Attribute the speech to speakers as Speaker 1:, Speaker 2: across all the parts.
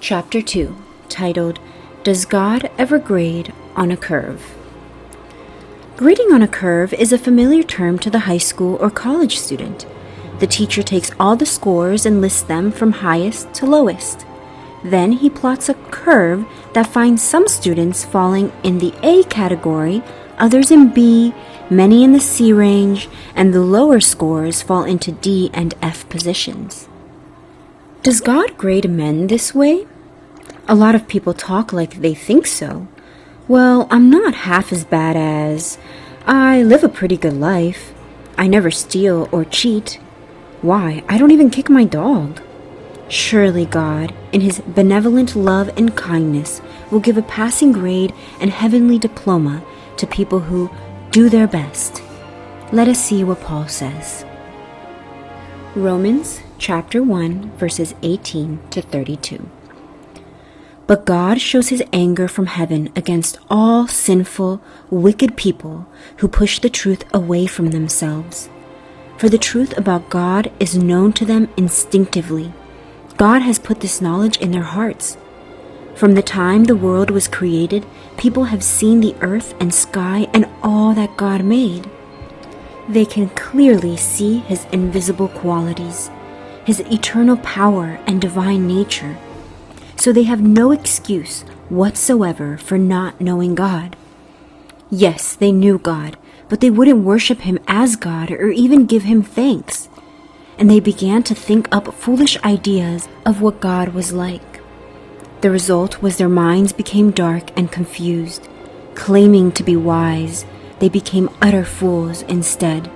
Speaker 1: Chapter 2, titled, Does God Ever Grade on a Curve? Grading on a curve is a familiar term to the high school or college student. The teacher takes all the scores and lists them from highest to lowest. Then he plots a curve that finds some students falling in the A category, others in B, many in the C range, and the lower scores fall into D and F positions. Does God grade men this way? A lot of people talk like they think so. Well, I'm not half as bad as... I live a pretty good life. I never steal or cheat. Why, I don't even kick my dog. Surely God, in His benevolent love and kindness, will give a passing grade and heavenly diploma to people who do their best. Let us see what Paul says. Romans chapter 1, verses 18 to 32. But God shows His anger from heaven against all sinful, wicked people who push the truth away from themselves. For the truth about God is known to them instinctively. God has put this knowledge in their hearts. From the time the world was created, people have seen the earth and sky and all that God made. They can clearly see His invisible qualities, His eternal power and divine nature. So they have no excuse whatsoever for not knowing God. Yes, they knew God, but they wouldn't worship Him as God or even give Him thanks. And they began to think up foolish ideas of what God was like. The result was their minds became dark and confused. Claiming to be wise, they became utter fools instead.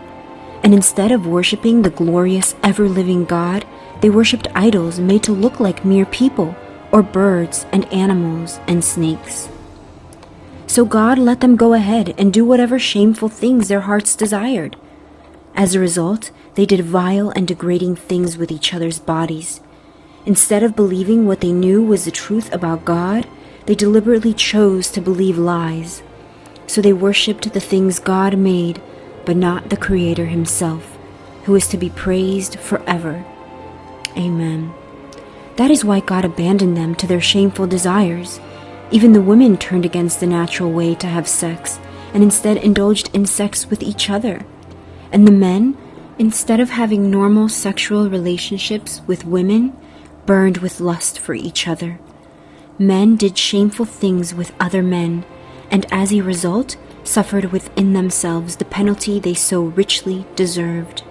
Speaker 1: And instead of worshiping the glorious, ever-living God, they worshipped idols made to look like mere people, or birds and animals and snakes. So God let them go ahead and do whatever shameful things their hearts desired. As a result, they did vile and degrading things with each other's bodies. Instead of believing what they knew was the truth about God, they deliberately chose to believe lies. So they worshipped the things God made, but not the Creator Himself, who is to be praised forever. Amen. That is why God abandoned them to their shameful desires. Even the women turned against the natural way to have sex, and instead indulged in sex with each other. And the men, instead of having normal sexual relationships with women, burned with lust for each other. Men did shameful things with other men, and as a result, suffered within themselves the penalty they so richly deserved.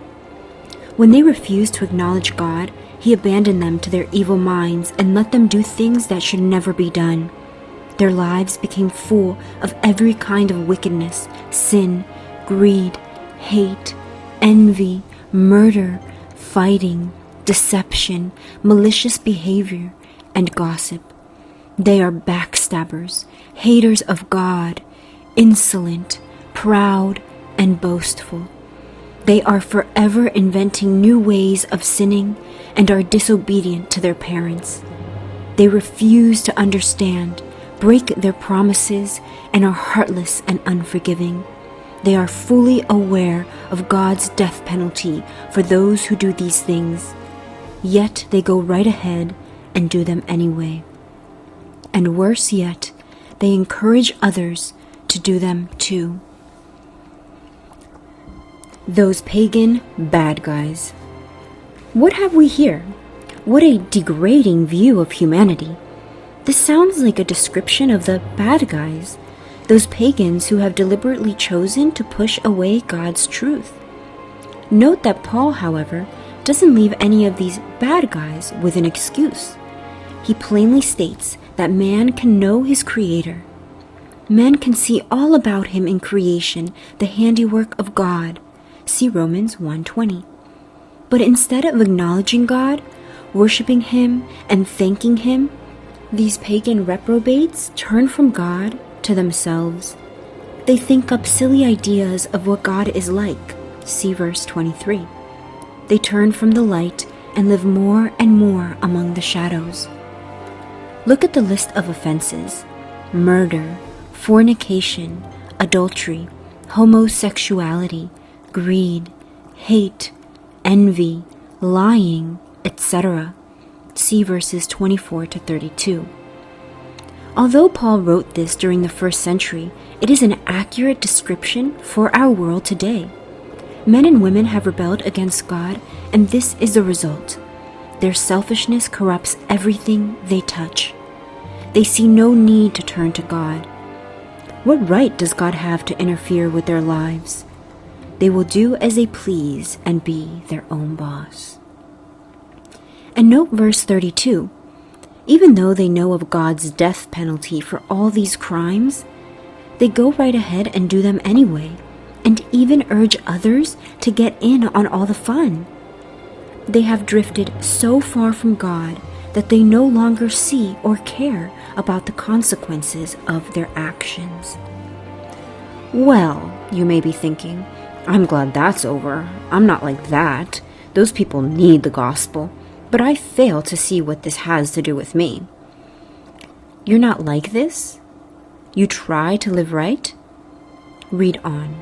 Speaker 1: When they refused to acknowledge God, He abandoned them to their evil minds and let them do things that should never be done. Their lives became full of every kind of wickedness, sin, greed, hate, envy, murder, fighting, deception, malicious behavior, and gossip. They are backstabbers, haters of God, insolent, proud, and boastful. They are forever inventing new ways of sinning and are disobedient to their parents. They refuse to understand, break their promises, and are heartless and unforgiving. They are fully aware of God's death penalty for those who do these things, yet they go right ahead and do them anyway. And worse yet, they encourage others to do them too. Those pagan bad guys. What have we here? What a degrading view of humanity. This sounds like a description of the bad guys, those pagans who have deliberately chosen to push away God's truth. Note that Paul, however, doesn't leave any of these bad guys with an excuse. He plainly states that man can know his Creator. Man can see all about him in creation, the handiwork of God. See Romans 1:20. But instead of acknowledging God, worshiping Him, and thanking Him, these pagan reprobates turn from God to themselves. They think up silly ideas of what God is like. See verse 23. They turn from the light and live more and more among the shadows. Look at the list of offenses: murder, fornication, adultery, homosexuality, greed, hate, envy, lying, etc. See verses 24 to 32. Although Paul wrote this during the first century, it is an accurate description for our world today. Men and women have rebelled against God, and this is the result. Their selfishness corrupts everything they touch. They see no need to turn to God. What right does God have to interfere with their lives? They will do as they please and be their own boss. And note verse 32. Even though they know of God's death penalty for all these crimes, they go right ahead and do them anyway, and even urge others to get in on all the fun. They have drifted so far from God that they no longer see or care about the consequences of their actions. Well, you may be thinking, I'm glad that's over. I'm not like that. Those people need the gospel, but I fail to see what this has to do with me. You're not like this? You try to live right? Read on.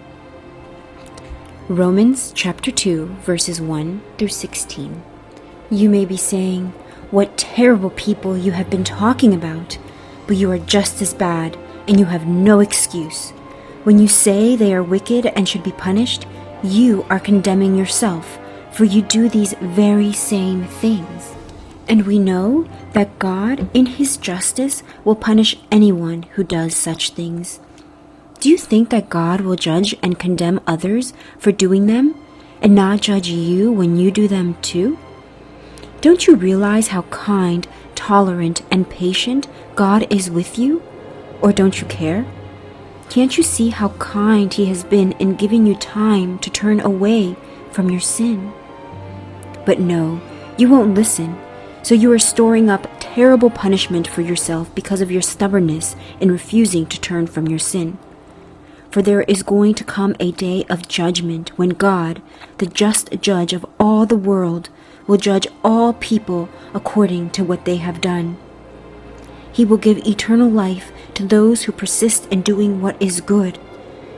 Speaker 1: Romans chapter 2, verses 1 through 16. You may be saying, what terrible people you have been talking about, but you are just as bad, and you have no excuse. When you say they are wicked and should be punished, you are condemning yourself, for you do these very same things. And we know that God, in His justice, will punish anyone who does such things. Do you think that God will judge and condemn others for doing them, and not judge you when you do them too? Don't you realize how kind, tolerant, and patient God is with you? Or don't you care? Can't you see how kind He has been in giving you time to turn away from your sin? But no, you won't listen, so you are storing up terrible punishment for yourself because of your stubbornness in refusing to turn from your sin. For there is going to come a day of judgment when God, the just judge of all the world, will judge all people according to what they have done. He will give eternal life to those who persist in doing what is good,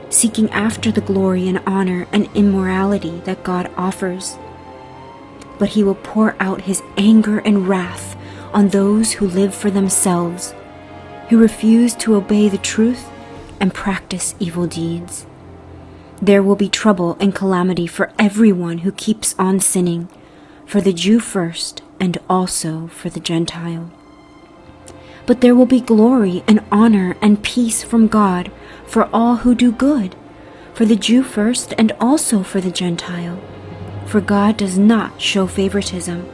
Speaker 1: seeking after the glory and honor and immorality that God offers. But He will pour out His anger and wrath on those who live for themselves, who refuse to obey the truth and practice evil deeds. There will be trouble and calamity for everyone who keeps on sinning, for the Jew first and also for the Gentile. But there will be glory and honor and peace from God for all who do good, for the Jew first and also for the Gentile. For God does not show favoritism.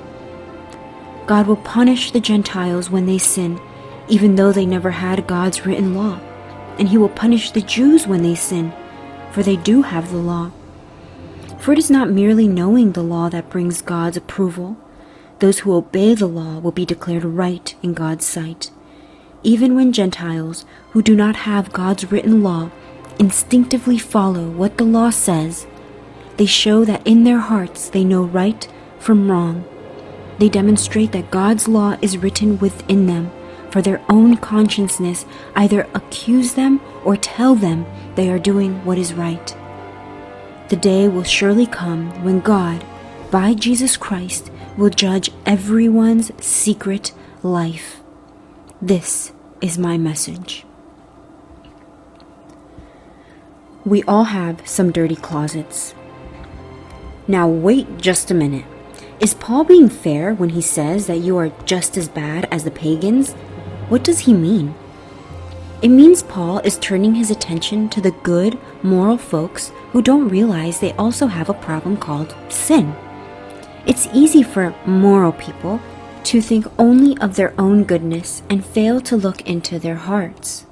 Speaker 1: God will punish the Gentiles when they sin, even though they never had God's written law, and He will punish the Jews when they sin, for they do have the law. For it is not merely knowing the law that brings God's approval. Those who obey the law will be declared right in God's sight. Even when Gentiles, who do not have God's written law, instinctively follow what the law says, they show that in their hearts they know right from wrong. They demonstrate that God's law is written within them, for their own consciousness either accuse them or tell them they are doing what is right. The day will surely come when God, by Jesus Christ, will judge everyone's secret life. This is my message. We all have some dirty closets. Now wait just a minute. Is Paul being fair when he says that you are just as bad as the pagans? What does he mean? It means Paul is turning his attention to the good, moral folks who don't realize they also have a problem called sin. It's easy for moral people to think only of their own goodness and fail to look into their hearts.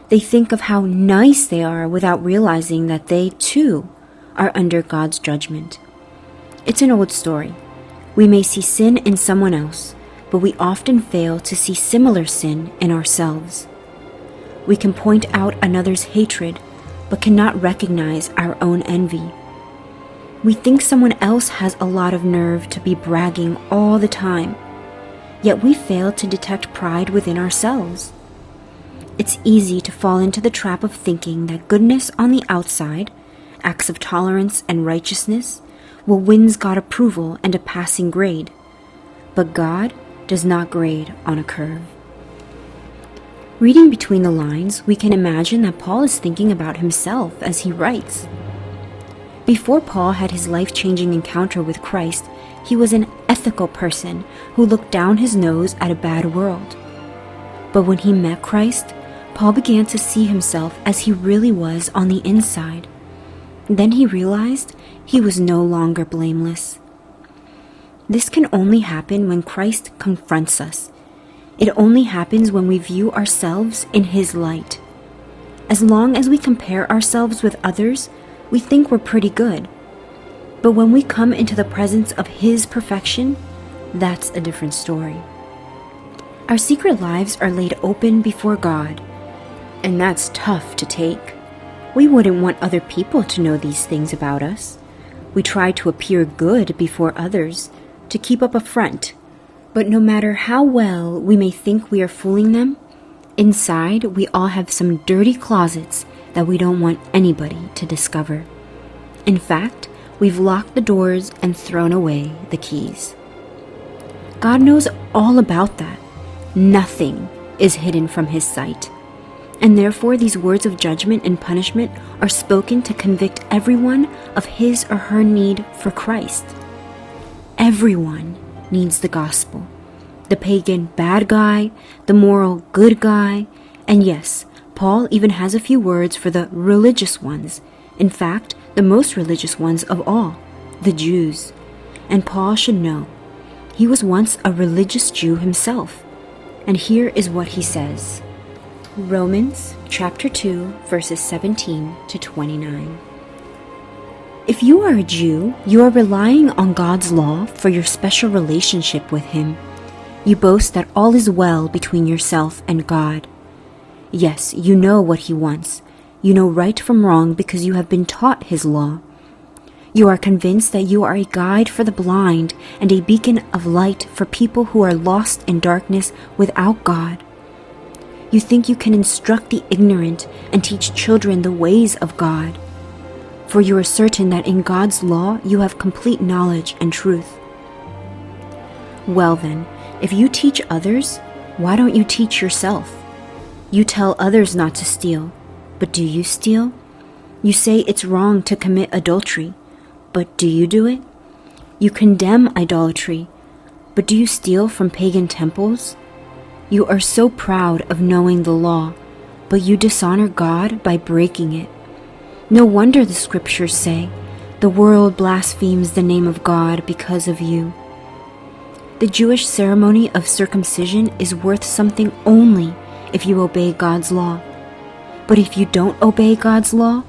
Speaker 1: They think of how nice they are without realizing that they, too, are under God's judgment. It's an old story. We may see sin in someone else, but we often fail to see similar sin in ourselves. We can point out another's hatred, but cannot recognize our own envy. We think someone else has a lot of nerve to be bragging all the time, yet we fail to detect pride within ourselves. It's easy to fall into the trap of thinking that goodness on the outside, acts of tolerance and righteousness, will win God approval and a passing grade. but God does not grade on a curve. Reading between the lines, we can imagine that Paul is thinking about himself as he writes. Before Paul had his life-changing encounter with Christ, he was an ethical person who looked down his nose at a bad world. But when he met Christ, Paul began to see himself as he really was on the inside. Then he realized he was no longer blameless. This can only happen when Christ confronts us. It only happens when we view ourselves in His light. As long as we compare ourselves with others, we think we're pretty good. But when we come into the presence of His perfection, that's a different story. Our secret lives are laid open before God, and that's tough to take. We wouldn't want other people to know these things about us. We try to appear good before others, to keep up a front. But no matter how well we may think we are fooling them, inside we all have some dirty closets that we don't want anybody to discover. In fact, we've locked the doors and thrown away the keys. God knows all about that. Nothing is hidden from His sight. And therefore these words of judgment and punishment are spoken to convict everyone of his or her need for Christ. Everyone needs the gospel. The pagan bad guy, the moral good guy, and yes, Paul even has a few words for the religious ones. In fact, the most religious ones of all, the Jews. And Paul should know. He was once a religious Jew himself. And here is what he says. Romans chapter 2, verses 17 to 29. If you are a Jew, you are relying on God's law for your special relationship with Him. You boast that all is well between yourself and God. Yes, you know what He wants. You know right from wrong because you have been taught His law. You are convinced that you are a guide for the blind and a beacon of light for people who are lost in darkness without God. You think you can instruct the ignorant and teach children the ways of God. For you are certain that in God's law you have complete knowledge and truth. Well then, if you teach others, why don't you teach yourself? You tell others not to steal, but do you steal? You say it's wrong to commit adultery, but do you do it? You condemn idolatry, but do you steal from pagan temples? You are so proud of knowing the law, but you dishonor God by breaking it. No wonder the scriptures say, the world blasphemes the name of God because of you. The Jewish ceremony of circumcision is worth something only if you obey God's law. But if you don't obey God's law,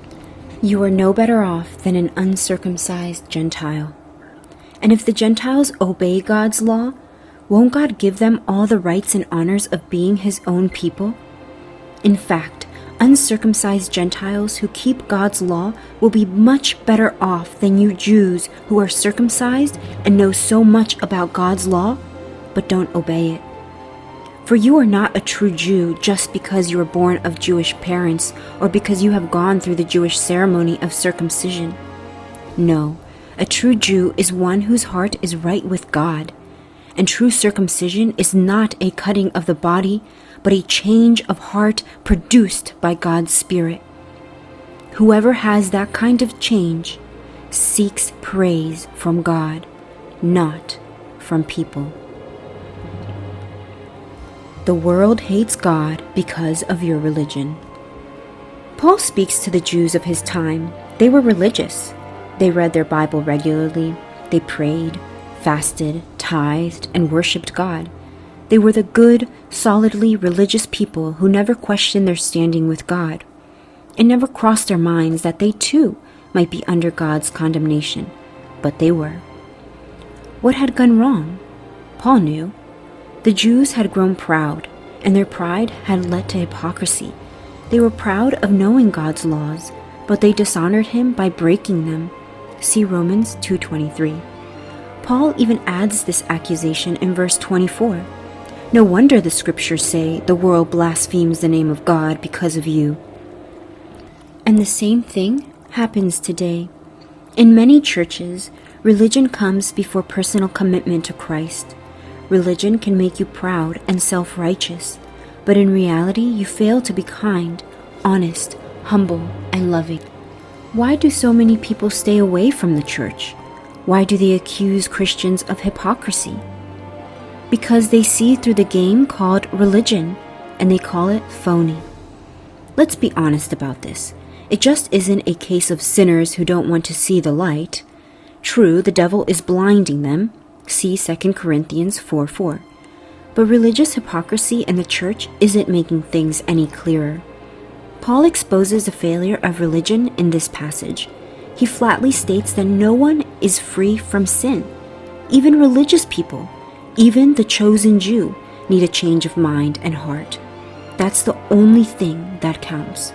Speaker 1: you are no better off than an uncircumcised Gentile. And if the Gentiles obey God's law, won't God give them all the rights and honors of being His own people? In fact, uncircumcised Gentiles who keep God's law will be much better off than you Jews who are circumcised and know so much about God's law, but don't obey it. For you are not a true Jew just because you were born of Jewish parents or because you have gone through the Jewish ceremony of circumcision. No, a true Jew is one whose heart is right with God. And true circumcision is not a cutting of the body, but a change of heart produced by God's Spirit. Whoever has that kind of change seeks praise from God, not from people. The world hates God because of your religion. Paul speaks to the Jews of his time. They were religious. They read their Bible regularly. They prayed, fasted, tithed, and worshipped God. They were the good, solidly religious people who never questioned their standing with God. It never crossed their minds that they too might be under God's condemnation, but they were. What had gone wrong? Paul knew. The Jews had grown proud, and their pride had led to hypocrisy. They were proud of knowing God's laws, but they dishonored Him by breaking them. See Romans 2:23. Paul even adds this accusation in verse 24. No wonder the scriptures say the world blasphemes the name of God because of you. And the same thing happens today. In many churches, religion comes before personal commitment to Christ. religion can make you proud and self-righteous, but in reality you fail to be kind, honest, humble, and loving. Why do so many people stay away from the church? Why do they accuse Christians of hypocrisy? Because they see through the game called religion, and they call it phony. Let's be honest about this. It just isn't a case of sinners who don't want to see the light. True, the devil is blinding them. See 2 Corinthians 4:4. But religious hypocrisy in the church isn't making things any clearer. Paul exposes the failure of religion in this passage. He flatly states that no one is free from sin. Even religious people, even the chosen Jew, need a change of mind and heart. That's the only thing that counts.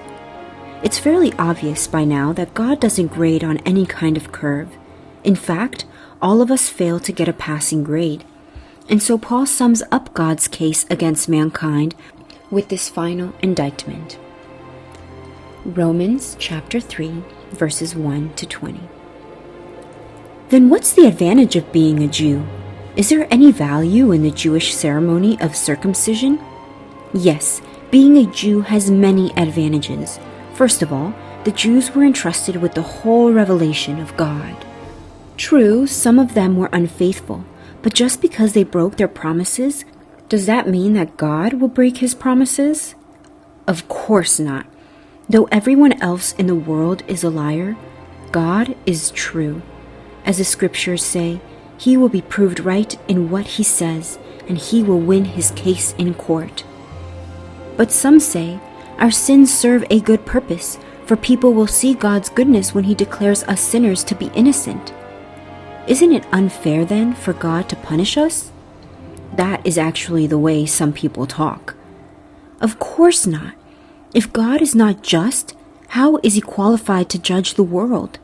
Speaker 1: It's fairly obvious by now that God doesn't grade on any kind of curve. In fact, all of us fail to get a passing grade. And so Paul sums up God's case against mankind with this final indictment. Romans chapter 3, verses 1 to 20. Then what's the advantage of being a Jew? Is there any value in the Jewish ceremony of circumcision? Yes, being a Jew has many advantages. First of all, the Jews were entrusted with the whole revelation of God. True, some of them were unfaithful, but just because they broke their promises, does that mean that God will break his promises? Of course not. Though everyone else in the world is a liar, God is true. As the scriptures say, he will be proved right in what he says, and he will win his case in court. But some say, our sins serve a good purpose, for people will see God's goodness when he declares us sinners to be innocent. Isn't it unfair then for God to punish us? That is actually the way some people talk. Of course not. If God is not just, how is he qualified to judge the world?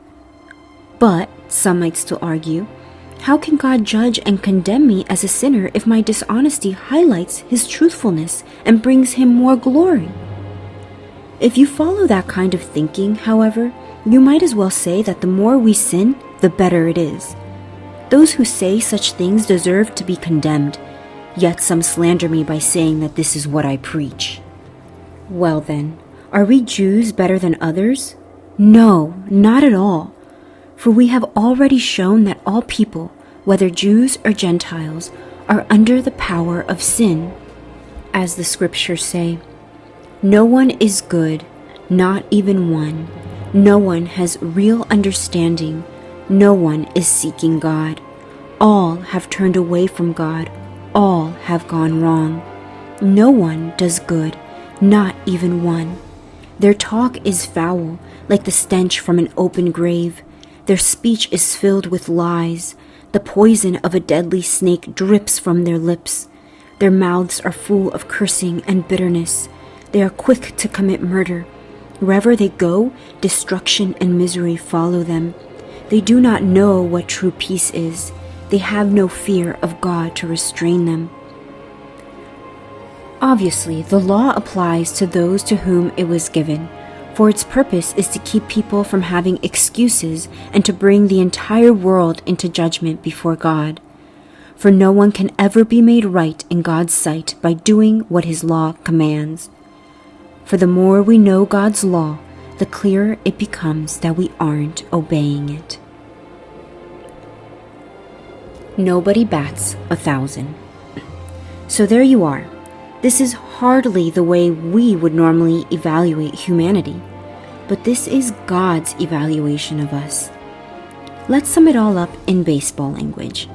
Speaker 1: But, some might still argue, how can God judge and condemn me as a sinner if my dishonesty highlights his truthfulness and brings him more glory? If you follow that kind of thinking, however, you might as well say that the more we sin, the better it is. Those who say such things deserve to be condemned, yet some slander me by saying that this is what I preach. Well then, are we Jews better than others? No, not at all. For we have already shown that all people, whether Jews or Gentiles, are under the power of sin. As the scriptures say, no one is good, not even one. No one has real understanding. No one is seeking God. All have turned away from God. All have gone wrong. No one does good, not even one. Their talk is foul, like the stench from an open grave. Their speech is filled with lies. The poison of a deadly snake drips from their lips. Their mouths are full of cursing and bitterness. They are quick to commit murder. Wherever they go, destruction and misery follow them. They do not know what true peace is. They have no fear of God to restrain them. Obviously, the law applies to those to whom it was given, for its purpose is to keep people from having excuses and to bring the entire world into judgment before God. For no one can ever be made right in God's sight by doing what his law commands. For the more we know God's law, the clearer it becomes that we aren't obeying it. Nobody bats 1,000. So there you are. This is hardly the way we would normally evaluate humanity, but this is God's evaluation of us. Let's sum it all up in baseball language.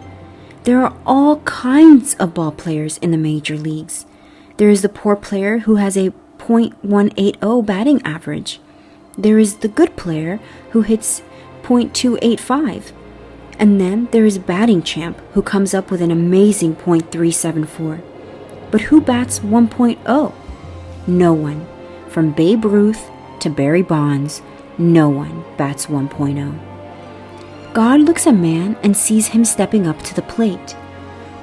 Speaker 1: There are all kinds of ball players in the major leagues. There is the poor player who has a .180 batting average. There is the good player who hits .285. And then there is a batting champ who comes up with an amazing .374. But who bats 1.0? No one. From Babe Ruth to Barry Bonds, no one bats 1.0. God looks at man and sees him stepping up to the plate,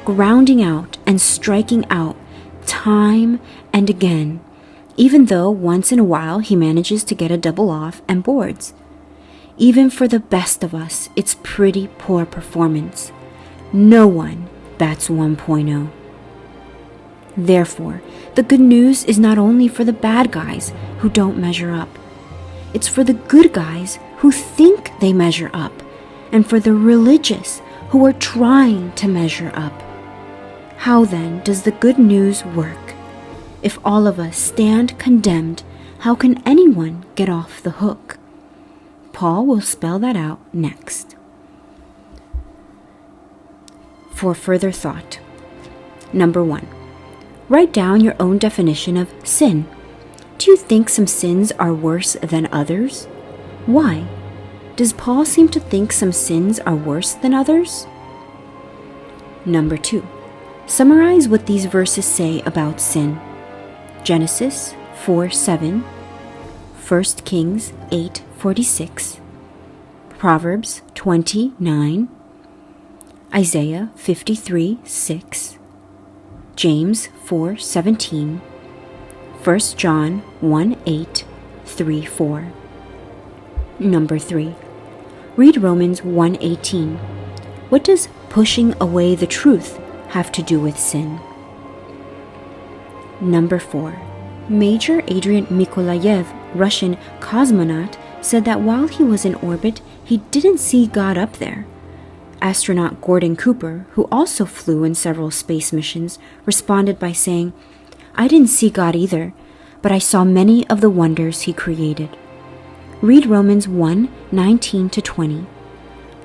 Speaker 1: grounding out and striking out time and again, even though once in a while he manages to get a double off and boards. Even for the best of us, it's pretty poor performance. No one, Bats 1.0. Therefore, the good news is not only for the bad guys who don't measure up. It's for the good guys who think they measure up, and for the religious who are trying to measure up. How then does the good news work? If all of us stand condemned, how can anyone get off the hook? Paul will spell that out next. For further thought. Number 1. Write down your own definition of sin. Do you think some sins are worse than others? Why? Does Paul seem to think some sins are worse than others? Number 2. Summarize what these verses say about sin. Genesis 4:7, 1 Kings 8:46, Proverbs 20:9, Isaiah 53:6, James 4:17, 1 John 1:8, 3:4. Number 3. Read Romans 1:18. What does pushing away the truth have to do with sin? Number 4. Major Adrian Mikolayev, Russian cosmonaut, said that while he was in orbit, he didn't see God up there. Astronaut Gordon Cooper, who also flew in several space missions, responded by saying, "I didn't see God either, but I saw many of the wonders he created." Read Romans 1:19-20.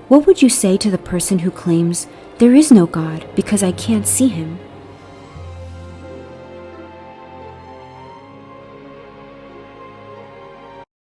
Speaker 1: What would you say to the person who claims, "There is no God because I can't see him"?